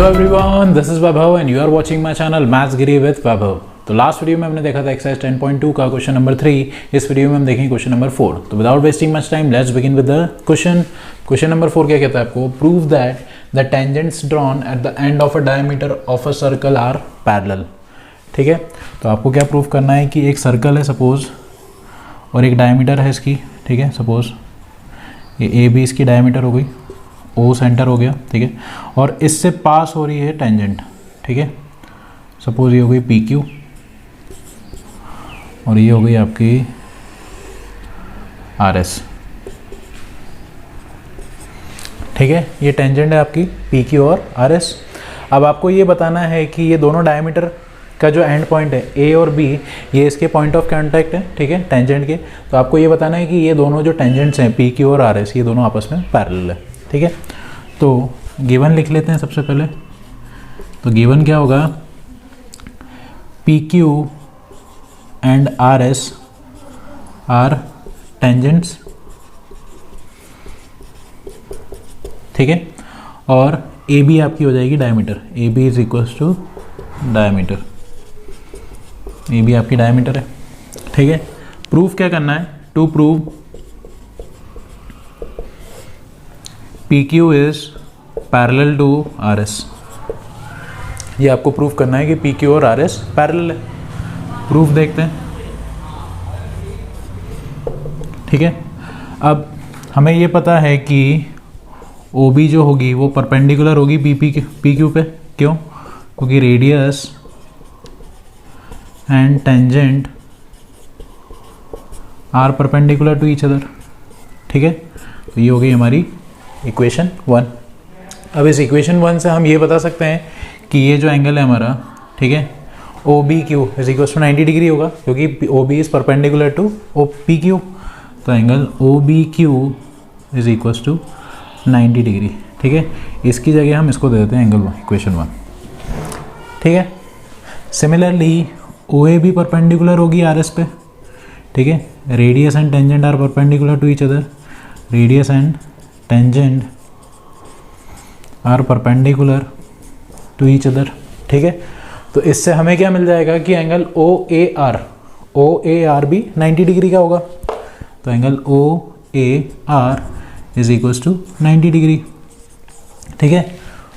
Hello everyone, this is Vaibhav and you are watching my channel maths Giri with Vaibhav. तो last video में हमने देखा था एक्सरसाइज 10.2 का क्वेश्चन नंबर 3। इस वीडियो में हम देखेंगे क्वेश्चन नंबर 4। तो without wasting much time let's begin with the question. Question number 4 क्या कहता है आपको? Prove that the tangents drawn at the end of a diameter of a circle are parallel. ठीक है, तो आपको क्या प्रूव करना है कि एक सर्कल है सपोज और एक डायमीटर है इसकी। ठीक है, सपोज ये ए बी इसकी डायमीटर हो गई, ओ सेंटर हो गया। ठीक है, और इससे पास हो रही है टेंजेंट। ठीक है, सपोज ये हो गई पी क्यू और ये हो गई आपकी आर एस। ठीक है, ये टेंजेंट है आपकी पी क्यू और आर एस। अब आपको ये बताना है कि ये दोनों डायमीटर का जो एंड पॉइंट है ए और बी, ये इसके पॉइंट ऑफ कांटेक्ट है। ठीक है, टेंजेंट के। तो आपको ये बताना है कि ये दोनों जो टेंजेंट्स हैं पी क्यू और आर एस, ये दोनों आपस में पैरेलल है। ठीक है, तो गिवन लिख लेते हैं सबसे पहले। तो गिवन क्या होगा? P Q and R S are tangents. ठीक है, और ए बी आपकी हो जाएगी diameter. A B is equals to diameter. A B आपकी डायमीटर है। ठीक है, प्रूफ क्या करना है? To prove P Q is parallel to R S. ये आपको प्रूफ करना है कि पी क्यू और आर एस पैरेलल है। प्रूफ देखते हैं। ठीक है, अब हमें ये पता है कि ओ बी जो होगी वो परपेंडिकुलर होगी पी क्यू पे। क्यों? क्योंकि radius and tangent are perpendicular to each other. ठीक है, तो ये हो गई हमारी इक्वेशन 1। अब इस इक्वेशन 1 से हम ये बता सकते हैं कि ये जो एंगल है हमारा, ठीक है, O B Q is equal to 90 degree होगा, क्योंकि O B is perpendicular to O P Q. तो angle O B Q is equal to 90 degree. ठीक है, इसकी जगह हम इसको दे देते हैं एंगल 1, इक्वेशन 1। ठीक है, सिमिलरली ओ ए भी परपेंडिकुलर होगी आर एस पे। ठीक है, radius and tangent are perpendicular to each other. Radius and tangent are perpendicular to each other. ठीक है, तो इससे हमें क्या मिल जाएगा कि एंगल ओ ए आर भी 90 डिग्री का होगा। तो angle O A R is equals to 90 degree. ठीक है,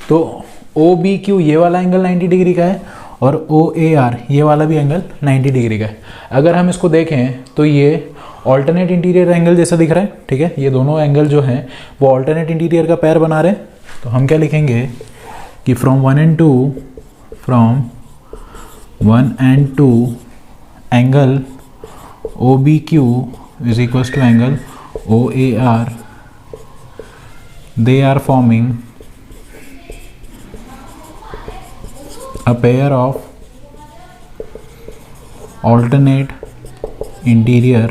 तो ओ बी क्यू ये वाला एंगल 90 डिग्री का है और ओ ए आर ये वाला भी एंगल 90 डिग्री का है। अगर हम इसको देखें तो ये ऑल्टरनेट इंटीरियर एंगल जैसा दिख रहा है। ठीक है, ये दोनों एंगल जो हैं वो ऑल्टरनेट इंटीरियर का पैर बना रहे हैं। तो हम क्या लिखेंगे कि from 1 and 2 angle O B Q is equals to angle O A R, they are forming a pair of alternate interior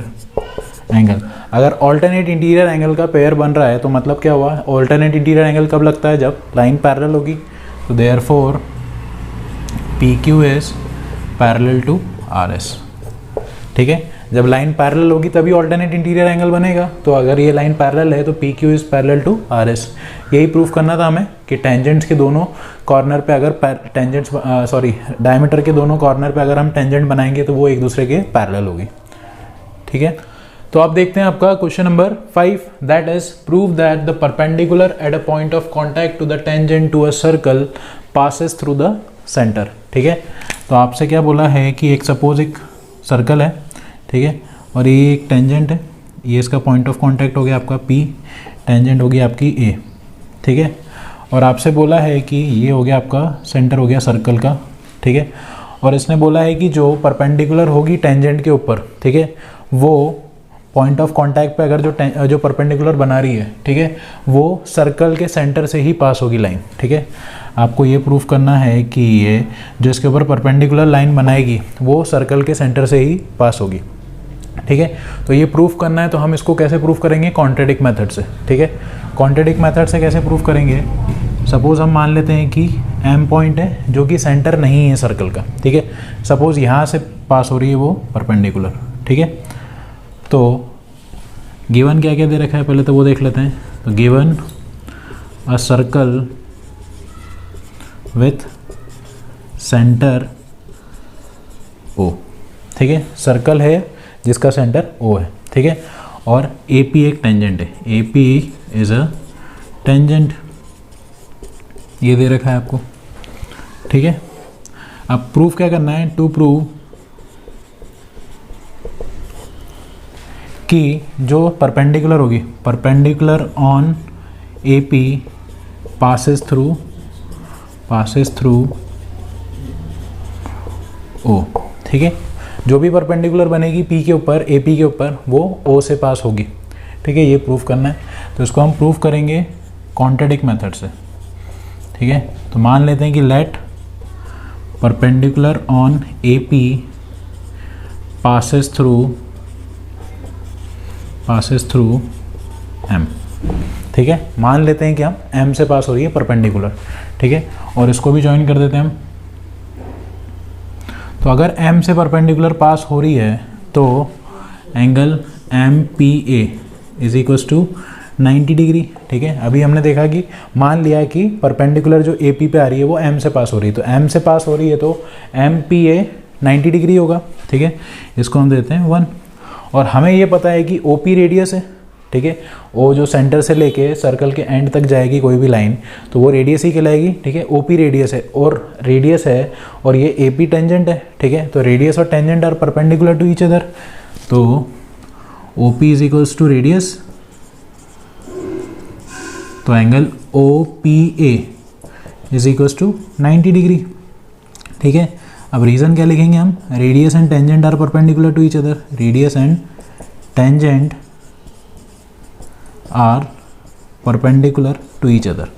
angle। अगर alternate interior angle का पेयर बन रहा है तो मतलब क्या हुआ? alternate interior angle कब लगता है? जब लाइन पैरेलल होगी। तो therefore PQ is parallel to RS। ठीक है, जब लाइन पैरेलल होगी तभी ऑल्टरनेट इंटीरियर एंगल बनेगा। तो अगर ये लाइन पैरेलल है तो P Q is parallel to R S. यही प्रूफ करना था हमें कि टेंजेंट्स के दोनों कॉर्नर पे अगर डायमीटर के दोनों कॉर्नर पे अगर हम टेंजेंट बनाएंगे तो वो एक दूसरे के पैरेलल होगी। ठीक है, तो आप देखते हैं आपका question number 5, that is prove that the perpendicular at a point of contact to the tangent to a circle passes through the centre. ठीक है, तो आपसे क्या बोला है कि एक सपोज एक सर्कल है। ठीक है, और ये एक टेंजेंट है, ये इसका पॉइंट ऑफ कांटेक्ट हो गया आपका P, टेंजेंट होगी आपकी A। ठीक है, और आपसे बोला है कि ये हो गया आपका सेंटर हो गया सर्कल का। ठीक है, और इसने बोला है कि जो परपेंडिकुलर होगी टेंजेंट के ऊपर, ठीक है, वो पॉइंट ऑफ कांटेक्ट पे अगर जो परपेंडिकुलर बना रही है, ठीक है, वो सर्कल के सेंटर से ही पास होगी लाइन। ठीक है, आपको ये प्रूफ करना है कि ये जो इसके ऊपर परपेंडिकुलर लाइन बनाएगी वो सर्कल के सेंटर से ही पास होगी। ठीक है, तो ये प्रूफ करना है तो हम इसको कैसे प्रूफ करेंगे? क्वाड्रेटिक मेथड से। ठीक है, क्वाड्रेटिक मेथड से कैसे प्रूफ करेंगे? सपोज हम मान लेते हैं कि एम पॉइंट है जो कि सेंटर नहीं है सर्कल का। ठीक है, सपोज यहाँ से पास हो रही है वो परपेंडिकुलर। ठीक है, तो गिवन क्या क्या दे रखा है पहले तो वो देख लेते हैं। तो given a circle with centre O, ठीक है, सर्कल है जिसका सेंटर ओ है, ठीक है, और ए पी एक टेंजेंट है, A P is a tangent, ये दे रखा है आपको, ठीक है। अब प्रूफ क्या करना है, टू प्रूव कि जो परपेंडिकुलर होगी, perpendicular on A P passes through O, ठीक है, जो भी परपेंडिकुलर बनेगी पी के ऊपर, ए पी के ऊपर, वो ओ से पास होगी, ठीक है, ये प्रूफ करना है। तो इसको हम प्रूफ करेंगे कॉन्ट्राडिक्ट मेथड से, ठीक है। तो मान लेते हैं कि let perpendicular on A P passes through M, ठीक है, मान लेते हैं कि हम एम से पास हो रही है परपेंडिकुलर, ठीक है, और इसको भी ज्वाइन कर देते हैं हम। तो अगर एम से परपेंडिकुलर पास हो रही है तो angle M P A is equals to 90 degree, ठीक है। अभी हमने देखा कि मान लिया कि परपेंडिकुलर जो ए पी पे आ रही है वो एम से पास हो रही है, तो एम से पास हो रही है तो एम पी ए 90 डिग्री होगा, ठीक है, इसको हम देते हैं 1। और हमें ये पता है कि ओ पी रेडियस है, ठीक है, वो जो सेंटर से लेके सर्कल के एंड तक जाएगी कोई भी लाइन तो वो रेडियस ही कहलाएगी, ठीक है, ओ पी रेडियस है और रेडियस है और ये ए पी टेंजेंट है, ठीक है, तो रेडियस और tangent are perpendicular to each other, तो O P is equals to radius, तो angle O P A is equals to 90 degree, ठीक है। अब रीज़न क्या लिखेंगे हम, radius and tangent are perpendicular to each other, radius and tangent are perpendicular to each other,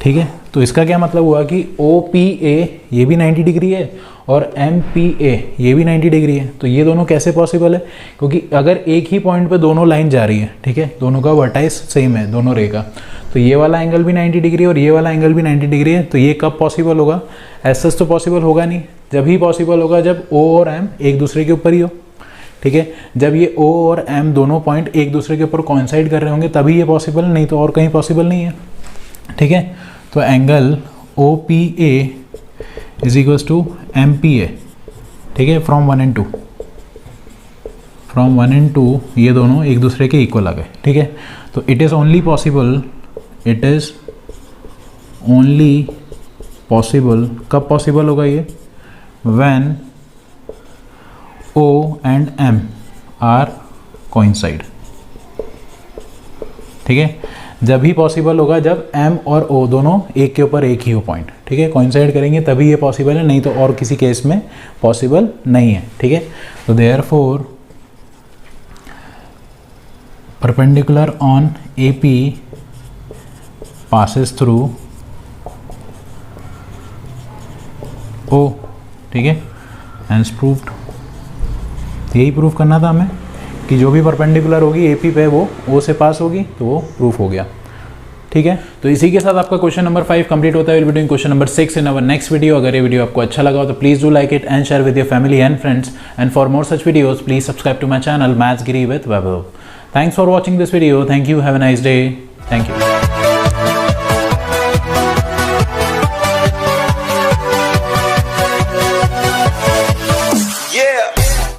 ठीक है। तो इसका क्या मतलब हुआ कि ओ पी ए ये भी 90 डिग्री है और एम पी ए ये भी 90 डिग्री है। तो ये दोनों कैसे पॉसिबल है, क्योंकि अगर एक ही पॉइंट पे दोनों लाइन जा रही है, ठीक है, दोनों का वर्टाइस सेम है दोनों रे का, तो ये वाला एंगल भी 90 डिग्री और ये वाला एंगल भी 90 डिग्री है, तो ये कब पॉसिबल होगा, ऐसा तो पॉसिबल होगा नहीं, जब ही पॉसिबल होगा जब ओ और एम एक दूसरे के ऊपर ही हो, ठीक है, जब ये O और M दोनों पॉइंट एक दूसरे के ऊपर कोइंसाइड कर रहे होंगे तभी ये पॉसिबल है, नहीं तो और कहीं पॉसिबल नहीं है, ठीक है। तो angle OPA is equals to MPA, ठीक है, फ्रॉम 1 and 2, फ्रॉम 1 and 2 ये दोनों एक दूसरे के इक्वल आ गए, ठीक है। तो इट इज़ ओनली पॉसिबल, कब पॉसिबल होगा ये, when O and M are coincide, ठीक है, जब ही पॉसिबल होगा जब M और O दोनों एक के ऊपर एक ही हो पॉइंट, ठीक है, कोइंसाइड करेंगे तभी ये पॉसिबल है, नहीं तो और किसी केस में पॉसिबल नहीं है, ठीक है। तो therefore perpendicular on AP passes through O, ठीक है, हैंस प्रूव्ड। यही प्रूफ करना था हमें कि जो भी परपेंडिकुलर होगी एपी पे वो ओ से पास होगी, तो वो प्रूफ हो गया, ठीक है। तो इसी के साथ आपका क्वेश्चन नंबर 5 कंप्लीट होता है। Will be doing question number 6 in our next video. अगर ये वीडियो आपको अच्छा लगा हो तो please do like it and share with your family and friends, and for more such videos please subscribe to my channel maths Giri with Vaibhav. Thanks for watching this video, thank you, have a nice day, thank you.